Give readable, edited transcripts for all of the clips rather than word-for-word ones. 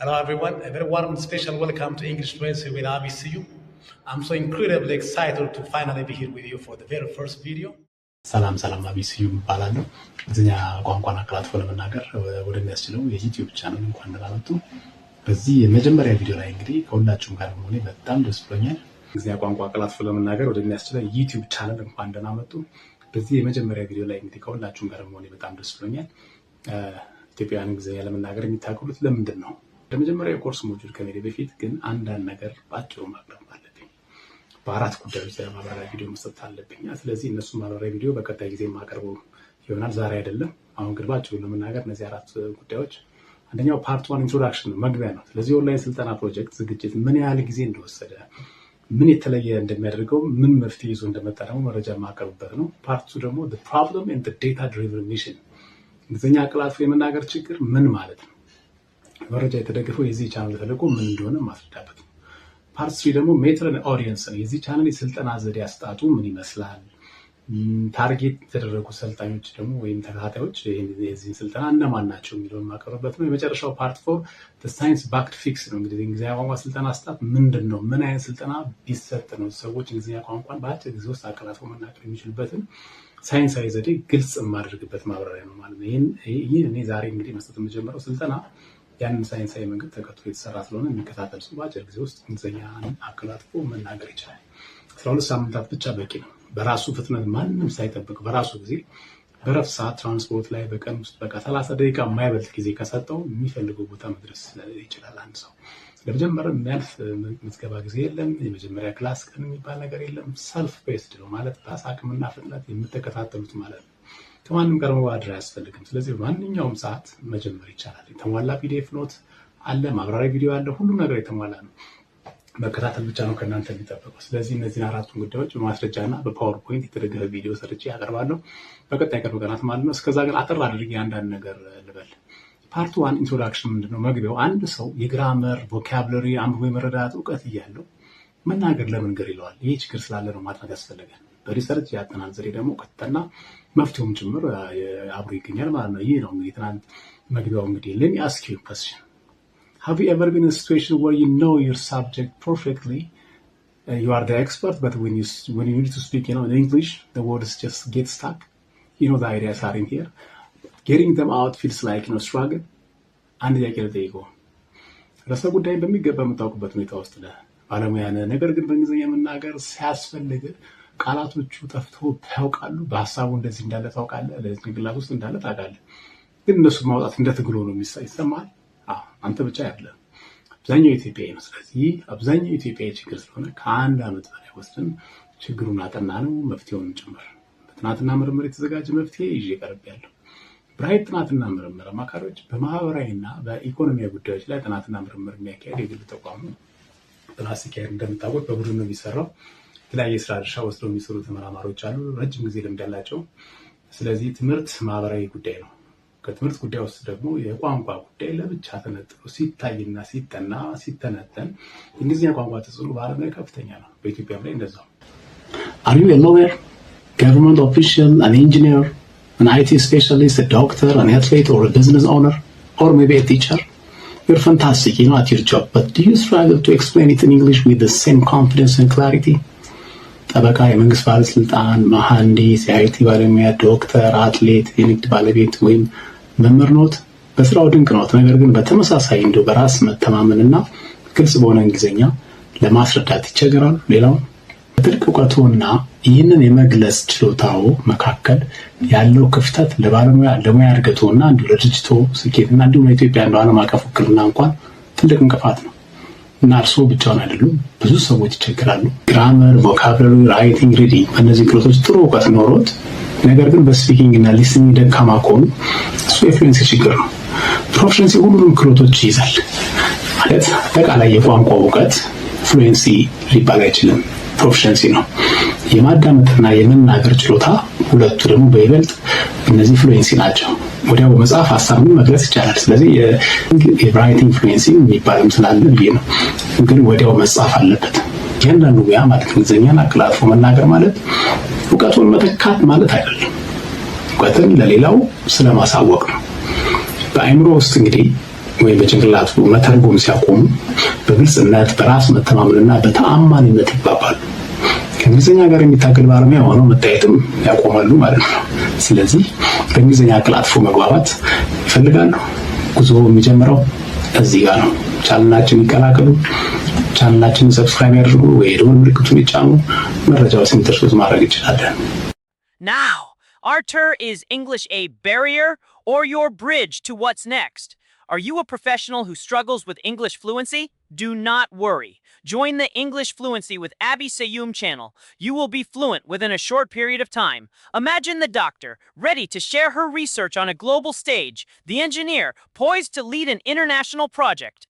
Hello everyone, a very warm and special welcome to English Fluency with ABCU. I'm so incredibly excited to finally be here with you for the very first video. ሰላም ABCU ይባላለሁ። እዚኛ ቋንቋና አቀላጥፎ ለመናገር ወደሚያስችለው የዩቲዩብ ቻናል እንኳን ደህና መጡ። በዚህ የመጀመሪያ ቪዲዮ ላይ እንግዲህ ከሁላችሁም ጋር መሆኔ በጣም ደስ ብሎኛል። እዚኛ ቋንቋ አቀላጥፎ ለመናገር ወደሚያስችለው የዩቲዩብ ቻናል እንኳን ደህና መጡ። በዚህ የመጀመሪያ ቪዲዮ ላይ እንግዲህ ከሁላችሁም ጋር መሆኔ በጣም ደስ ብሎኛል። ኢትዮጵያን እንግሊዝኛ ለመናገር የሚታገሉት ለምንድን ነው? ለመጀመሪያ የኮርስ ሞጁል ከመሄዴ በፊት ግን አንዳንድ ነገር ባጭሩ ማቅረብ አለብኝ። በአራት ጉዳዮች ላይ ማብራሪያ ቪዲዮ መስጠት አለብኝ። ስለዚህ እነሱ ማብራሪያ ቪዲዮ በቀጣይ ጊዜ ማቀርበው ይሆናል፣ ዛሬ አይደለም። አሁን ግን ባጭሩ ለመናገር እነዚህ አራት ጉዳዮች፣ አንደኛው ፓርት 1 ኢንትሮዳክሽን ነው፣ መግቢያ ነው። ስለዚህ ኦንላይን ስልጠና ፕሮጀክት ዝግጅት ምን ያህል ጊዜ እንደወሰደ፣ ምን የተለየ እንደሚያደርገው፣ ምን መፍትሄ ይዞ እንደመጣ ደግሞ መረጃ ማቀርብበት ነው። ፓርት 2 ደግሞ the problem and the data driven mission፣ እንግሊዝኛ አቀላጥፎ የመናገር ችግር ምን ማለት ነው፣ መረጃ የተደገፈው የዚህ ቻናል ተልዕኮ ምን እንደሆነ ማስረዳበት ነው። ፓርት 3 ደግሞ ሜትር ኦዲየንስ ነው፣ የዚህ ቻናል የስልጠና ዘዴ አስጣጡ ምን ይመስላል፣ ታርጌት የተደረጉ ሰልጣኞች ደግሞ ወይም ተከታታዮች የዚህ ስልጠና እነማን ናቸው የሚለውን ማቀርብበት ነው። የመጨረሻው ፓርት 4 the science backed fix ነው። እንግዲህ እንግሊዝኛ ቋንቋ ስልጠና አስጣጥ ምንድን ነው፣ ምን አይነት ስልጠና ቢሰጥ ነው ሰዎች እንግሊዝኛ ቋንቋን በአጭር ጊዜ ውስጥ አቀላጥፎ መናገር የሚችሉበትን ሳይንሳዊ ዘዴ ግልጽ የማደርግበት ማብራሪያ ነው ማለት ነው። ይህን እኔ ዛሬ እንግዲህ መስጠት የምጀምረው ስልጠና ያንን ሳይንሳዊ መንገድ ተከትሎ የተሰራ ስለሆነ የሚከታተል ሰው በአጭር ጊዜ ውስጥ እንግሊዝኛን አቀላጥፎ መናገር ይችላል። 12 ሳምንታት ብቻ በቂ ነው። በራሱ ፍጥነት ማንም ሳይጠብቅ በራሱ ጊዜ በረፍት ሰዓት ትራንስፖርት ላይ በቀን ውስጥ በቃ 30 ደቂቃ የማይበልጥ ጊዜ ከሰጠው የሚፈልገው ቦታ መድረስ ይችላል። አንድ ሰው ለመጀመሪያ የሚያልፍ ምዝገባ ጊዜ የለም። የመጀመሪያ ክላስ ቀን የሚባል ነገር የለም። ሰልፍ ቤስድ ነው ማለት በራስ አቅምና ፍጥነት የምትከታተሉት ማለት ነው። ከማንም ጋር መዋደር አያስፈልግም። ስለዚህ በማንኛውም ሰዓት መጀመር ይቻላል። የተሟላ ፒዲኤፍ ኖት አለ፣ ማብራሪያ ቪዲዮ አለ፣ ሁሉም ነገር የተሟላ ነው። መከታተል ብቻ ነው ከእናንተ የሚጠበቀው። ስለዚህ እነዚህን አራቱን ጉዳዮች በማስረጃና በፓወርፖይንት የተደገፈ ቪዲዮ ሰርቼ ያቀርባለሁ በቀጣይ ቅርብ ቀናት ማለት ነው። እስከዛ ግን አጠር አድርጌ አንዳንድ ነገር ልበል። ፓርት 1 ኢንትሮዳክሽን ምንድነው? መግቢያው አንድ ሰው የግራመር ቮካብለሪ አንብቦ የመረዳት እውቀት እያለው መናገር ለምን ገር ይለዋል? ይሄ ችግር ስላለ ነው ማጥናት ያስፈልጋል። በሪሰርች ያጠናን ዘዴ ደግሞ ከተና መፍትሄውም ጭምር አብሮ ይገኛል ማለት ነው። ይሄ ነው እንግዲህ ትናንት መግቢያው። እንግዲህ let me ask you a question. Have you ever been in a situation where you know your subject perfectly, you are the expert, but when you need to speak, in English, the words just get stuck? The ideas are in here. Getting them out feels like struggle. አንድ ጥያቄ ልጠይቅዎ። ርዕሰ ጉዳይ በሚገባ የምታውቁበት ሁኔታ ውስጥ ባለሙያ ነህ፣ ነገር ግን በእንግሊዝኛ መናገር ሲያስፈልግ ቃላቶቹ ጠፍቶ ያውቃሉ። በሀሳቡ እንደዚህ እንዳለ ታውቃለህ፣ ለጭንቅላት ውስጥ እንዳለ ታውቃለህ፣ ግን እነሱ ማውጣት እንደ ትግሉ ነው ይሰማል። አንተ ብቻ አይደለም፣ አብዛኛው ኢትዮጵያዊ ነው። ስለዚህ አብዛኛው ኢትዮጵያዊ ችግር ስለሆነ ከአንድ ዓመት በላይ ወስደን ችግሩን አጠና ነው፣ መፍትሄውን ጭምር በጥናትና ምርምር የተዘጋጀ መፍትሄ ይዤ ቀርቤያለሁ። ብራይት ጥናትና ምርምር አማካሪዎች በማህበራዊና በኢኮኖሚያዊ ጉዳዮች ላይ ጥናትና ምርምር የሚያካሄድ የግል ተቋም ነው። ጥናት ሲካሄድ እንደምታውቁት በቡድን ነው የሚሰራው። የተለያየ ስራ ድርሻ ወስደው የሚሰሩ ተመራማሪዎች አሉ፣ ረጅም ጊዜ ልምድ ያላቸው። ስለዚህ ትምህርት ማህበራዊ ጉዳይ ነው። ከትምህርት ጉዳይ ውስጥ ደግሞ የቋንቋ ጉዳይ ለብቻ ተነጥሎ ሲታይና ሲጠና ሲተነተን የእንግሊዝኛ ቋንቋ ተጽዕኖ በዓለም ላይ ከፍተኛ ነው። በኢትዮጵያም ላይ እንደዛው። Are you a lawyer, government official, an engineer, an IT specialist, a doctor, an athlete, or a business owner, or maybe a teacher? You're fantastic, at your job, but do you struggle to explain it in English with the same confidence and clarity? ጠበቃ፣ የመንግስት ባለስልጣን፣ መሐንዲስ፣ የአይቲ ባለሙያ፣ ዶክተር፣ አትሌት፣ የንግድ ባለቤት ወይም መምህር ኖት። በስራው ድንቅ ኖት። ነገር ግን በተመሳሳይ እንደው በራስ መተማመንና ግልጽ በሆነ እንግሊዝኛ ለማስረዳት ይቸገራሉ። ሌላውን በጥልቅ እውቀቱና ይህንን የመግለጽ ችሎታው መካከል ያለው ክፍተት ለሙያ እድገቱና እንዲሁ ለድርጅቱ ስኬትና እንዲሁም ለኢትዮጵያ እንደ ዓለም አቀፍ ውክልና እንኳን ትልቅ እንቅፋት ነው። እና እርስዎ ብቻውን አይደሉም፣ ብዙ ሰዎች ይቸግራሉ። ግራመር፣ ቮካብለሪ፣ ራይቲንግ፣ ሪዲንግ በእነዚህ ክህሎቶች ጥሩ እውቀት ኖሮት ነገር ግን በስፒኪንግ እና ሊስኒንግ ደካማ ከሆኑ እሱ የፍሉዌንሲ ችግር ነው። ፕሮፌሽንሲ ሁሉንም ክህሎቶች ይይዛል ማለት አጠቃላይ የቋንቋ እውቀት ፍሉዌንሲ ሊባል አይችልም። ፕሮፌሽንሲ ነው። የማዳመጥና የመናገር ችሎታ ሁለቱ ደግሞ በይበልጥ እነዚህ ፍሉዌንሲ ናቸው። ወዲያው በመጽሐፍ ሀሳብን መግለጽ ይቻላል። ስለዚህ የራይቲንግ ፍሉዌንሲ የሚባልም ስላለ ብዬ ነው። ግን ወዲያው መጻፍ አለበት። እያንዳንዱ ሙያ ማለት እንግሊዝኛን አቀላጥፎ መናገር ማለት እውቀቱን መተካት ማለት አይደለም። እውቀትን ለሌላው ስለማሳወቅ ነው። በአእምሮ ውስጥ እንግዲህ ወይ በጭንቅላቱ መተርጎም ሲያቆሙ በግልጽነት በራስ መተማመንና በተአማኒነት ይባባሉ። ከእንግሊዝኛ ጋር የሚታገል ባለሙያ ሆነው መታየትም ያቆማሉ ማለት ነው። ስለዚህ በእንግሊዝኛ አቀላጥፎ መግባባት ይፈልጋሉ። ጉዞ የሚጀምረው እዚህ ጋር ነው። ቻናላችንን ይቀላቀሉ፣ ቻናላችንን ሰብስክራይብ ያድርጉ፣ ወይ ደወል ምልክቱን ይጫኑ። መረጃው ሲንተርሱት ማድረግ ይችላል። Now, Arthur, is English a barrier or your bridge to what's next? Are you a professional who struggles with English fluency? Do not worry. Join the English Fluency with Abby Sayum channel. You will be fluent within a short period of time. Imagine the doctor, ready to share her research on a global stage. The engineer, poised to lead an international project.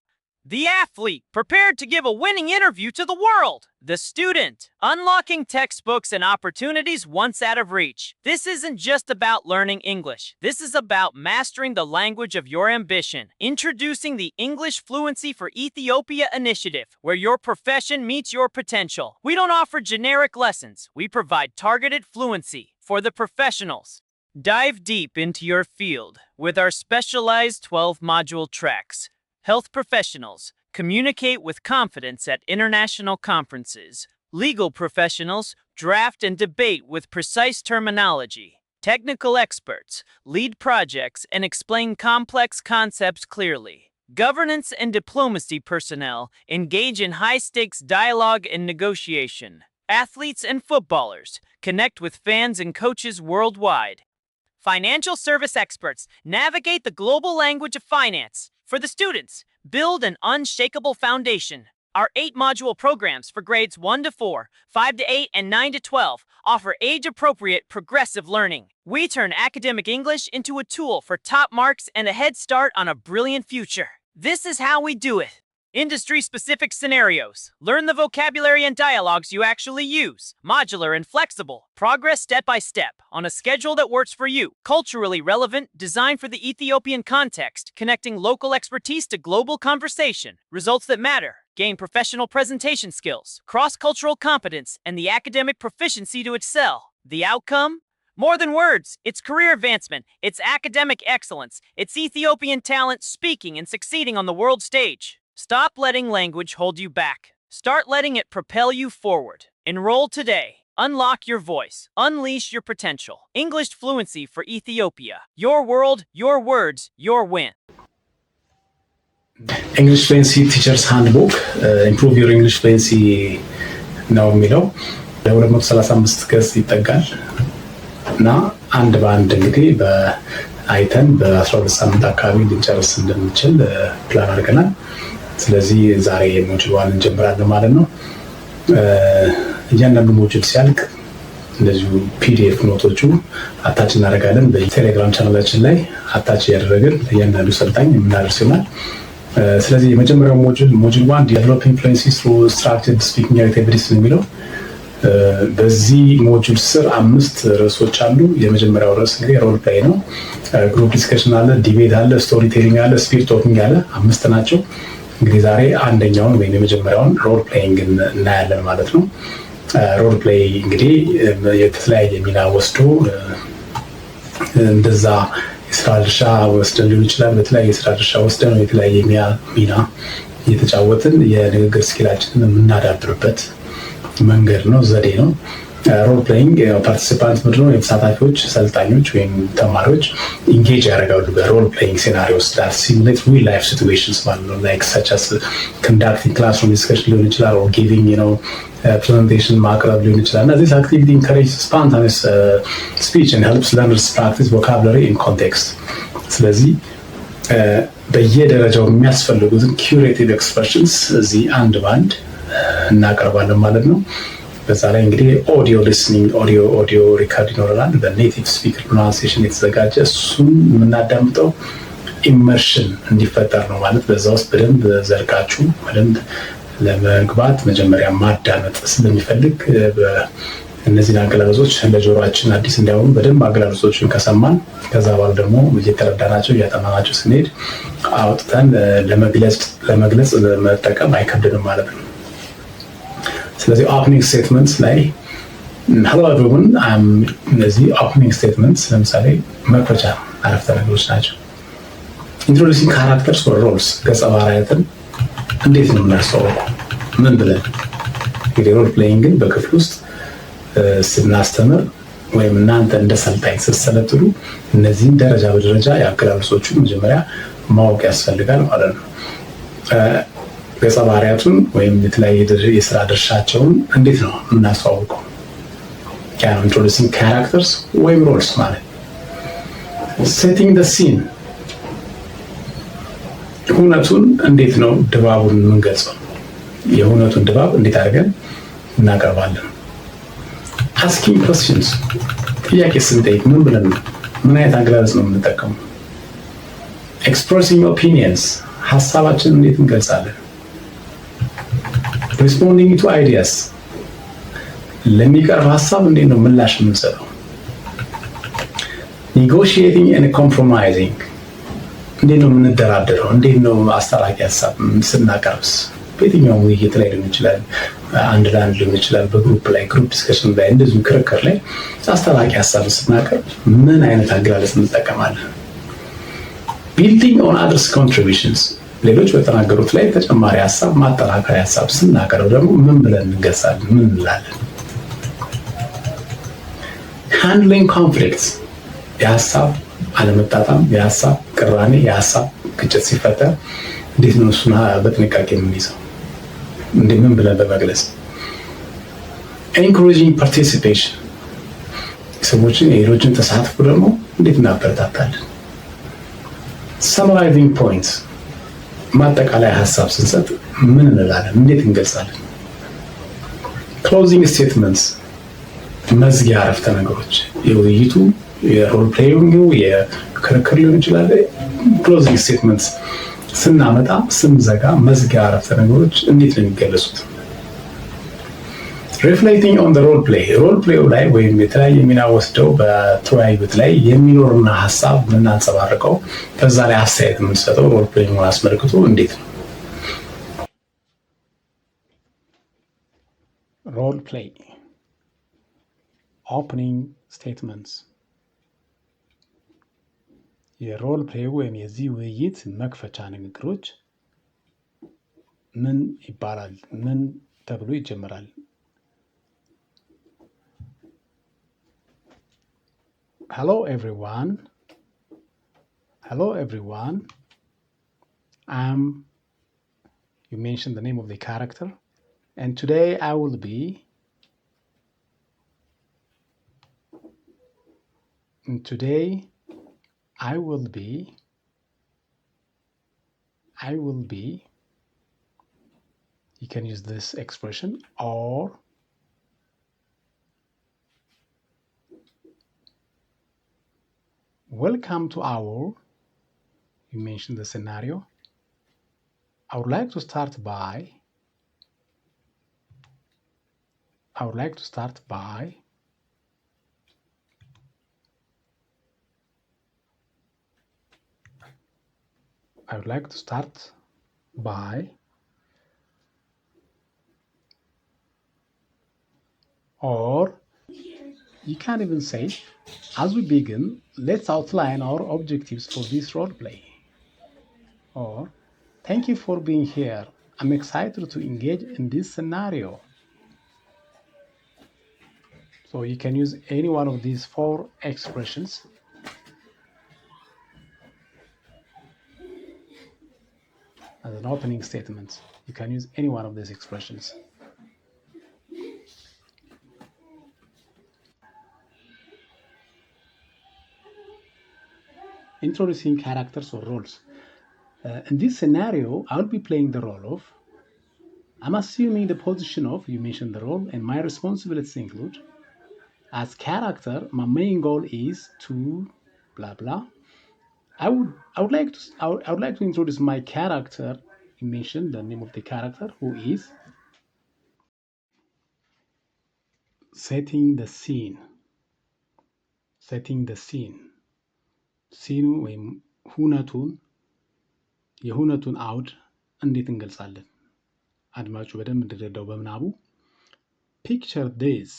The athlete, prepared to give a winning interview to the world. The student, unlocking textbooks and opportunities once out of reach. This isn't just about learning English. This is about mastering the language of your ambition. Introducing the English Fluency for Ethiopia initiative, where your profession meets your potential. We don't offer generic lessons. We provide targeted fluency for the professionals. Dive deep into your field with our specialized 12-module tracks. Health professionals, communicate with confidence at international conferences. Legal professionals, draft and debate with precise terminology. Technical experts, lead projects and explain complex concepts clearly. Governance and diplomacy personnel, engage in high-stakes dialogue and negotiation. Athletes and footballers, connect with fans and coaches worldwide. Financial service experts, navigate the global language of finance. For the students, build an unshakable foundation. Our 8-module programs for grades 1 to 4, 5 to 8, and 9 to 12 offer age-appropriate progressive learning. We turn academic English into a tool for top marks and a head start on a brilliant future. This is how we do it. Industry-specific scenarios. Learn the vocabulary and dialogues you actually use. Modular and flexible. Progress step by step on a schedule that works for you. Culturally relevant, designed for the Ethiopian context, connecting local expertise to global conversation. Results that matter. Gain professional presentation skills, cross-cultural competence, and the academic proficiency to excel. The outcome? More than words, it's career advancement, it's academic excellence, it's Ethiopian talent speaking and succeeding on the world stage. Stop letting language hold you back. Start letting it propel you forward. Enroll today. Unlock your voice. Unleash your potential. English Fluency for Ethiopia. Your world, your words, your win. English Fluency Teacher's Handbook, Improve Your English Fluency ነው የሚለው ለ235 ገጽ ይጠጋል እና አንድ በአንድ እንግዲህ በአይተን በ12 ሳምንት አካባቢ ልንጨርስ እንደምንችል ፕላን አድርገናል። ስለዚህ ዛሬ ሞጁል 1 እንጀምራለን ማለት ነው። እያንዳንዱ ሞጁል ሲያልቅ እንደዚሁ ፒዲኤፍ ኖቶቹ አታች እናደርጋለን። በቴሌግራም ቻናላችን ላይ አታች ያደረግን እያንዳንዱ ሰልጣኝ የምናደርስ ይሆናል። ስለዚህ የመጀመሪያው ሞጁል 1 ዴቨሎፒንግ ፍሉዌንሲ ትሩ ስትራክቸርድ ስፒኪንግ አክቲቪቲስ ነው የሚለው። በዚህ ሞጁል ስር 5 ርዕሶች አሉ። የመጀመሪያው ርዕስ እንግዲህ ሮል ፕሌይ ነው። ግሩፕ ዲስከሽን አለ፣ ዲቤት አለ፣ ስቶሪ ቴሊንግ አለ፣ ስፒድ ቶኪንግ አለ። 5 ናቸው። እንግዲህ ዛሬ አንደኛውን ወይም የመጀመሪያውን ሮል ፕሌይንግ እናያለን ማለት ነው። ሮል ፕሌይ እንግዲህ የተለያየ ሚና ወስዶ እንደዛ የስራ ድርሻ ወስደን ሊሆን ይችላል። በተለያየ የስራ ድርሻ ወስደን የተለያየ ሚና እየተጫወትን የንግግር ስኪላችንን የምናዳብርበት መንገድ ነው፣ ዘዴ ነው። ሮል ፕሌይንግ ፓርቲሲፓንት ምንድነው? የተሳታፊዎች ሰልጣኞች ወይም ተማሪዎች ኢንጌጅ ያደርጋሉ በሮል ፕሌይንግ ሴናሪዮስ ዳት ሲሙሌት ሪል ላይፍ ሲቹዌሽንስ ማለት ነው። ላይክ ሰች አስ ኮንዳክቲንግ ክላስሩም ዲስከሽን ሊሆን ይችላል፣ ኦር ጊቪንግ ፕሬዘንቴሽን ማቅረብ ሊሆን ይችላል። እና this activity encourages spontaneous speech and helps learners practice vocabulary in context። ስለዚህ በየደረጃው የሚያስፈልጉትን curative expressions እዚህ አንድ ባንድ እናቀርባለን ማለት ነው። በዛ ላይ እንግዲህ ኦዲዮ ሊስኒንግ ኦዲዮ ሪካርድ ይኖረናል በኔቲቭ ስፒከር ፕሮናንሲዬሽን የተዘጋጀ። እሱን የምናዳምጠው ኢመርሽን እንዲፈጠር ነው ማለት በዛ ውስጥ በደንብ ዘልቃችሁ በደንብ ለመግባት መጀመሪያ ማዳመጥ ስለሚፈልግ እነዚህን አገላለጾች ለጆሮአችን አዲስ እንዳይሆኑ በደንብ አገላለጾችን ከሰማን ከዛ በኋላ ደግሞ እየተረዳናቸው እያጠናናቸው ስንሄድ አውጥተን ለመግለጽ መጠቀም አይከብድንም ማለት ነው። ስለዚህ ኦፕኒንግ ስቴትመንትስ ላይ hello everyone እነዚህ ኦፕኒንግ ስቴትመንትስ ለምሳሌ መክፈቻ አረፍተ ነገሮች ናቸው። introducing characters or roles ገጸ ባህሪያትን እንዴት ነው የምናስተዋውቀው? ምን ብለን እንግዲህ ሮል ፕሌይንግን በክፍል ውስጥ ስናስተምር ወይም እናንተ እንደ ሰልጣኝ ስትሰለጥኑ እነዚህን ደረጃ በደረጃ የአገላለጾቹን መጀመሪያ ማወቅ ያስፈልጋል ማለት ነው። ገጸ ባህሪያቱን ወይም የተለያየ የስራ ድርሻቸውን እንዴት ነው የምናስተዋውቀው? ያ ነው introducing characters ወይም roles ማለት። setting the scene ሁነቱን እንዴት ነው ድባቡን የምንገልጸው? የሁነቱን ድባብ እንዴት አድርገን እናቀርባለን? asking questions ጥያቄ ስንጠይቅ ምን ብለን ነው? ምን አይነት አገላለጽ ነው የምንጠቀመው? expressing opinions ሀሳባችንን እንዴት እንገልጻለን? responding to ideas ለሚቀርብ ሀሳብ እንዴት ነው ምላሽ የምንሰጠው? negotiating and compromising እንዴት ነው የምንደራደረው? እንዴት ነው አስታራቂ ሀሳብ ስናቀርብስ? በየትኛውም ውይይት ላይ ሊሆን ይችላል፣ አንድ ለአንድ ሊሆን ይችላል፣ በግሩፕ ላይ ግሩፕ ዲስከሽን ላይ እንደዚሁ ክርክር ላይ አስታራቂ ሀሳብ ስናቀርብ ምን አይነት አገላለጽ እንጠቀማለን? building on others contributions ሌሎች በተናገሩት ላይ ተጨማሪ ሀሳብ ማጠናከሪያ ሀሳብ ስናቀርብ ደግሞ ምን ብለን እንገልጻለን? ምን እንላለን? handling conflicts የሀሳብ አለመጣጣም፣ የሀሳብ ቅራኔ፣ የሀሳብ ግጭት ሲፈጠር እንዴት ነው እሱን በጥንቃቄ የምንይዘው? ምን ብለን በመግለጽ? encouraging participation ሰዎችን የሌሎችን ተሳትፎ ደግሞ እንዴት እናበረታታለን? summarizing points ማጠቃለያ ሀሳብ ስንሰጥ ምን እንላለን? እንዴት እንገልጻለን? closing statements መዝጊያ አረፍተ ነገሮች የውይይቱ የሮል ፕሌይንግ የክርክር ሊሆን ይችላል። ክሎዚንግ ስቴትመንትስ ስናመጣ ስንዘጋ መዝጊያ አረፍተ ነገሮች እንዴት ነው የሚገለጹት? ሪፍሌክቲንግ ኦን ዘ ሮል ፕሌይ ሮል ፕሌዩ ላይ ወይም የተለያየ ሚና ወስደው በተወያዩት ላይ የሚኖርና ሀሳብ የምናንጸባርቀው ከዛ ላይ አስተያየት የምንሰጠው ሮል ፕሌይንግ አስመልክቶ እንዴት ነው? ሮል ፕሌይ ኦፕኒንግ ስቴትመንትስ የሮል ፕሌይ ወይም የዚህ ውይይት መክፈቻ ንግግሮች ምን ይባላል? ምን ተብሎ ይጀምራል? Hello everyone. Hello everyone. You mentioned the name of the character, and today I will be you can use this expression, or welcome to our, you mentioned the scenario. I would like to start by or you can even say, as we begin, let's outline our objectives for this role play. Or, thank you for being here. I'm excited to engage in this scenario. So you can use any one of these 4 expressions. As an opening statement, you can use any one of these expressions. Introducing characters or roles. In this scenario, I'll be playing the role of, I'm assuming the position of, you mentioned the role, and my responsibilities include, as character, my main goal is to blah blah. I would like to introduce my character. You mentioned the name of the character, who is setting the scene. ሲኑ ወይም የሁነቱን አውድ እንዴት እንገልጻለን? አድማጩ በደንብ እንዲረዳው በምናቡ picture this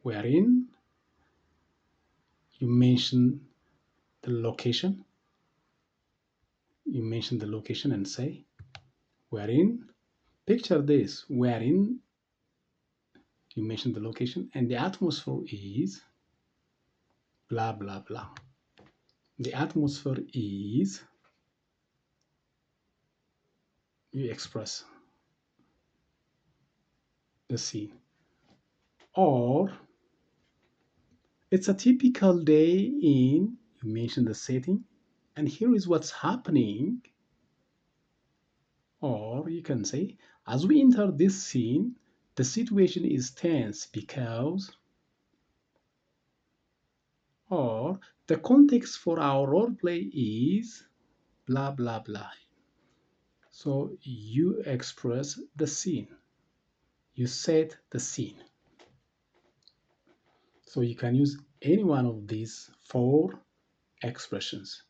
wherein you mention the location, you mention the location and say, we're in, picture this, we're in, you mention the location, and the atmosphere is blah, blah, blah. The atmosphere is, you express the scene. Or, it's a typical day in, you mention the setting, and here is what's happening. Or you can say, as we enter this scene, the situation is tense because, or the context for our role play is blah, blah, blah. So you express the scene. You set the scene. So you can use any one of these 4 expressions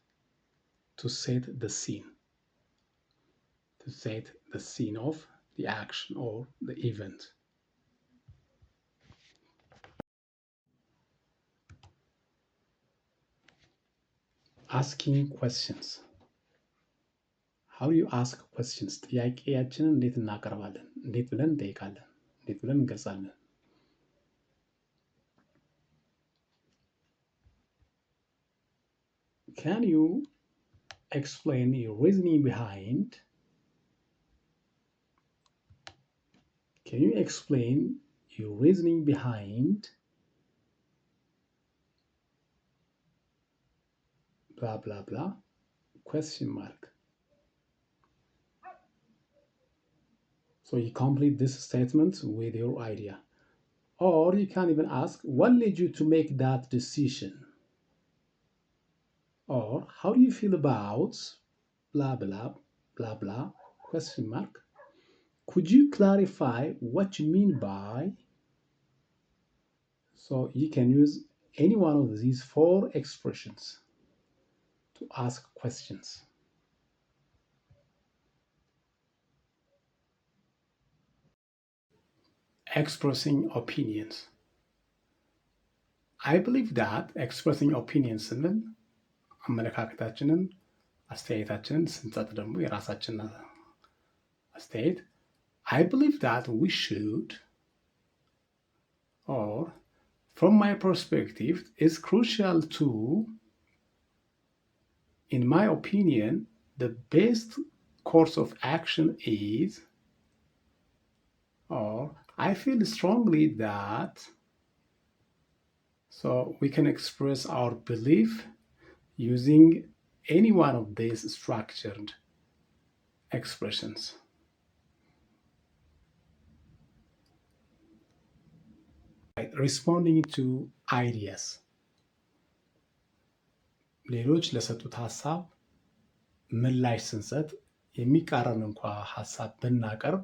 to set the scene. To set the scene of the action or the event. Asking questions. How do you ask questions? ጥያቄያችንን እንዴት እናቀርባለን? እንዴት ብለን እንጠይቃለን? እንዴት ብለን እንገልጻለን? Can you explain your reasoning behind? Can you explain your reasoning behind blah, blah, blah? Question mark. So you complete this statement with your idea. Or you can even ask, what led you to make that decision? Or how do you feel about blah, blah, blah, blah, question mark. Could you clarify what you mean by? So you can use any one of these 4 expressions to ask questions. Expressing opinions. I believe that expressing opinions ስንል አመለካከታችንን አስተያየታችንን ስንሰጥ ደግሞ የራሳችን አስተያየት I believe that we should, or from my perspective, is crucial to, in my opinion, the best course of action is, or I feel strongly that, so we can express our belief using any one of these structured expressions. Responding to ideas. ሌሎች ለሰጡት ሀሳብ ምላሽ ስንሰጥ የሚቃረን እንኳ ሀሳብ ብናቀርብ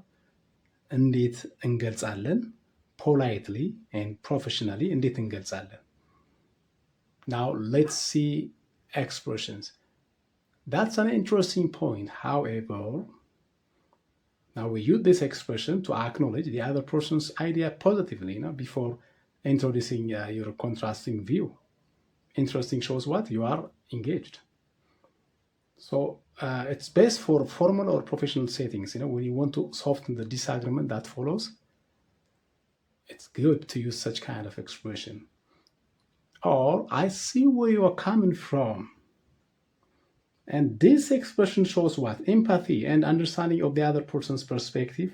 እንዴት እንገልጻለን? Politely and professionally እንዴት እንገልጻለን? Now let's see expressions. That's an interesting point. However, now we use this expression to acknowledge the other person's idea positively, before introducing your contrasting view. Interesting shows what? You are engaged. So it's best for formal or professional settings, when you want to soften the disagreement that follows. It's good to use such kind of expression. Or, I see where you are coming from. And this expression shows what? Empathy and understanding of the other person's perspective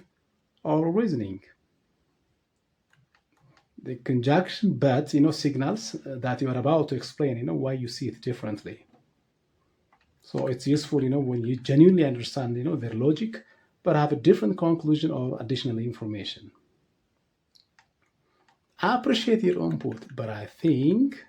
or reasoning. The conjunction but, signals that you are about to explain, why you see it differently. So it's useful, when you genuinely understand, their logic, but have a different conclusion or additional information. I appreciate your input, but I think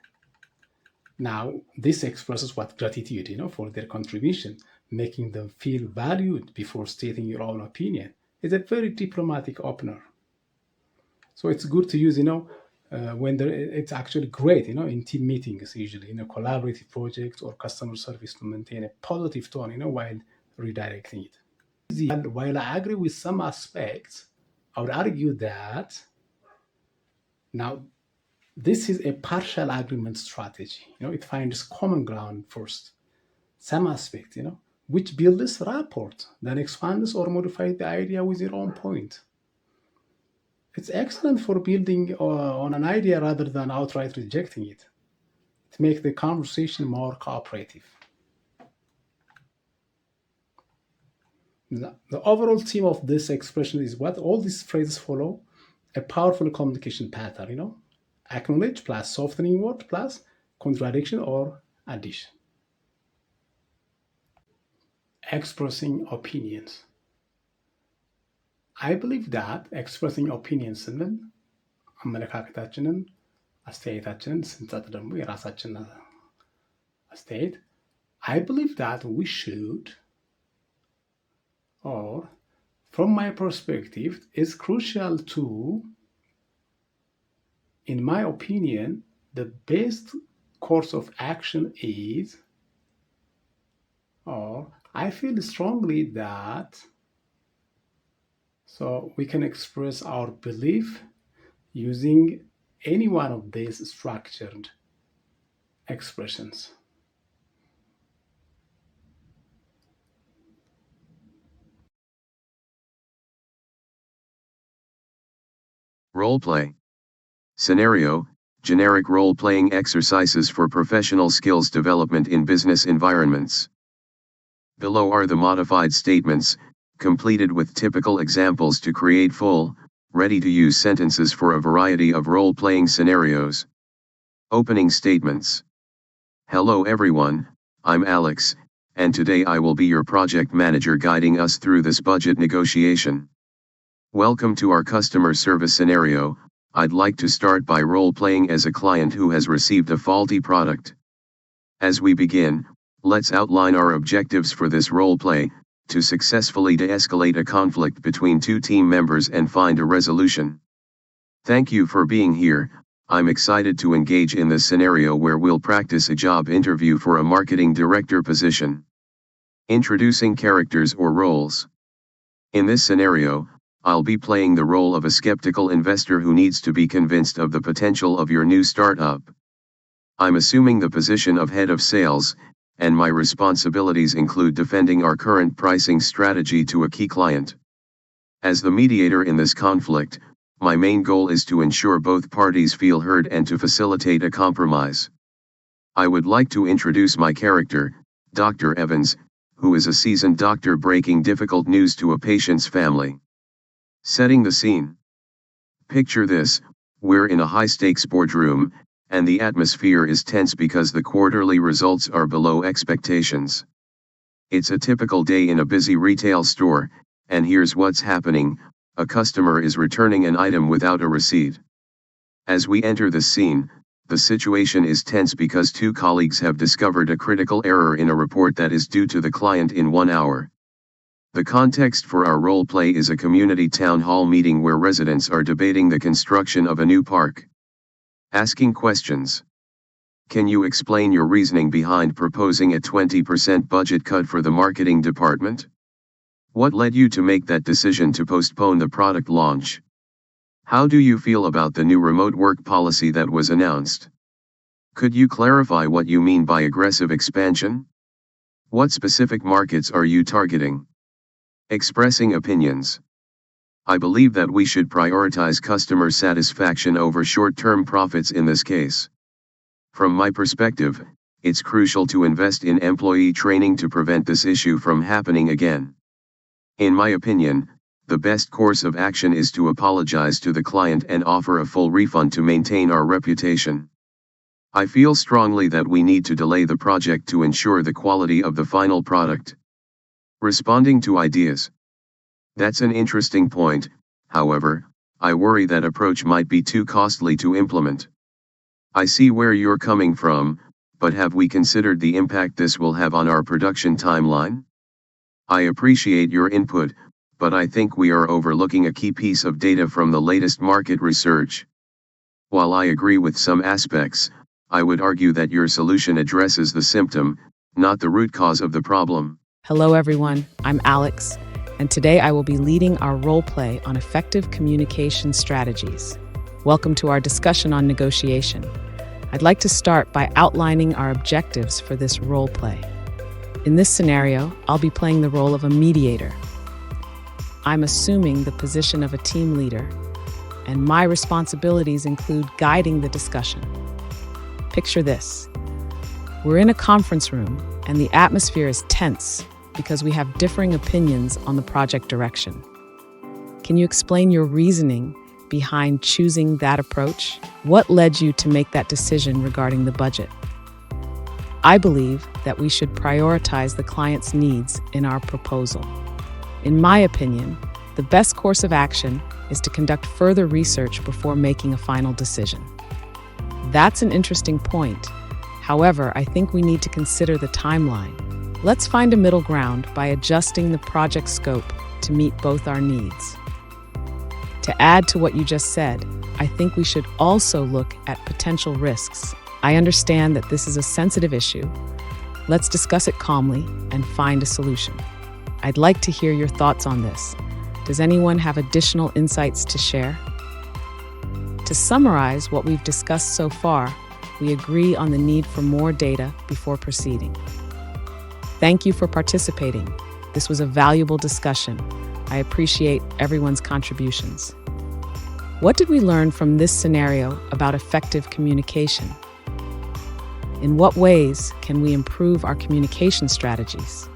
now this expresses what? Gratitude, for their contribution, making them feel valued before stating your own opinion. It's a very diplomatic opener. So it's good to use, when it's actually great, in team meetings, usually in a collaborative project or customer service, to maintain a positive tone, while redirecting it. While I agree with some aspects, I would argue that now this is a partial agreement strategy. It finds common ground first. Some aspects, which builds rapport, then expands or modifies the idea with your own point. It's excellent for building on an idea rather than outright rejecting it. It makes the conversation more cooperative. The overall theme of this expression is what all these phrases follow a powerful communication pattern, acknowledge plus softening word plus contradiction or addition. Expressing opinions. I believe that expressing opinions ስንል አመለካከታችንን አስተያየታችንን ስንሰጥ ደግሞ የራሳችን አስተያየት I believe that we should, or from my perspective, is crucial to, in my opinion, the best course of action is, or I feel strongly that, so we can express our belief using any one of these structured expressions. Role play. Scenario: generic role-playing exercises for professional skills development in business environments. Below are the modified statements, completed with typical examples to create full, ready-to-use sentences for a variety of role-playing scenarios. Opening statements. Hello everyone, I'm Alex, and today I will be your project manager guiding us through this budget negotiation. Welcome to our customer service scenario. I'd like to start by role-playing as a client who has received a faulty product. As we begin, let's outline our objectives for this role-play, to successfully de-escalate a conflict between two team members and find a resolution. Thank you for being here. I'm excited to engage in this scenario where we'll practice a job interview for a marketing director position. Introducing characters or roles. In this scenario, I'll be playing the role of a skeptical investor who needs to be convinced of the potential of your new startup. I'm assuming the position of head of sales, and my responsibilities include defending our current pricing strategy to a key client. As the mediator in this conflict, my main goal is to ensure both parties feel heard and to facilitate a compromise. I would like to introduce my character, Dr. Evans, who is a seasoned doctor breaking difficult news to a patient's family. Setting the scene. Picture this: we're in a high-stakes boardroom, and the atmosphere is tense because the quarterly results are below expectations. It's a typical day in a busy retail store, and here's what's happening: a customer is returning an item without a receipt. As we enter the scene, the situation is tense because two colleagues have discovered a critical error in a report that is due to the client in 1 hour. The context for our role play is a community town hall meeting where residents are debating the construction of a new park. Asking questions. Can you explain your reasoning behind proposing a 20% budget cut for the marketing department? What led you to make that decision to postpone the product launch? How do you feel about the new remote work policy that was announced? Could you clarify what you mean by aggressive expansion? What specific markets are you targeting? Expressing opinions. I believe that we should prioritize customer satisfaction over short-term profits in this case. From my perspective, it's crucial to invest in employee training to prevent this issue from happening again. In my opinion, the best course of action is to apologize to the client and offer a full refund to maintain our reputation. I feel strongly that we need to delay the project to ensure the quality of the final product. Responding to ideas. That's an interesting point, however, I worry that approach might be too costly to implement. I see where you're coming from, but have we considered the impact this will have on our production timeline? I appreciate your input, but I think we are overlooking a key piece of data from the latest market research. While I agree with some aspects, I would argue that your solution addresses the symptom, not the root cause of the problem. Hello everyone, I'm Alex, and today I will be leading our role play on effective communication strategies. Welcome to our discussion on negotiation. I'd like to start by outlining our objectives for this role play. In this scenario, I'll be playing the role of a mediator. I'm assuming the position of a team leader, and my responsibilities include guiding the discussion. Picture this. We're in a conference room, and the atmosphere is tense because we have differing opinions on the project direction. Can you explain your reasoning behind choosing that approach? What led you to make that decision regarding the budget? I believe that we should prioritize the client's needs in our proposal. In my opinion, the best course of action is to conduct further research before making a final decision. That's an interesting point. However, I think we need to consider the timeline. Let's find a middle ground by adjusting the project scope to meet both our needs. To add to what you just said, I think we should also look at potential risks. I understand that this is a sensitive issue. Let's discuss it calmly and find a solution. I'd like to hear your thoughts on this. Does anyone have additional insights to share? To summarize what we've discussed so far, we agree on the need for more data before proceeding. Thank you for participating. This was a valuable discussion. I appreciate everyone's contributions. What did we learn from this scenario about effective communication? In what ways can we improve our communication strategies?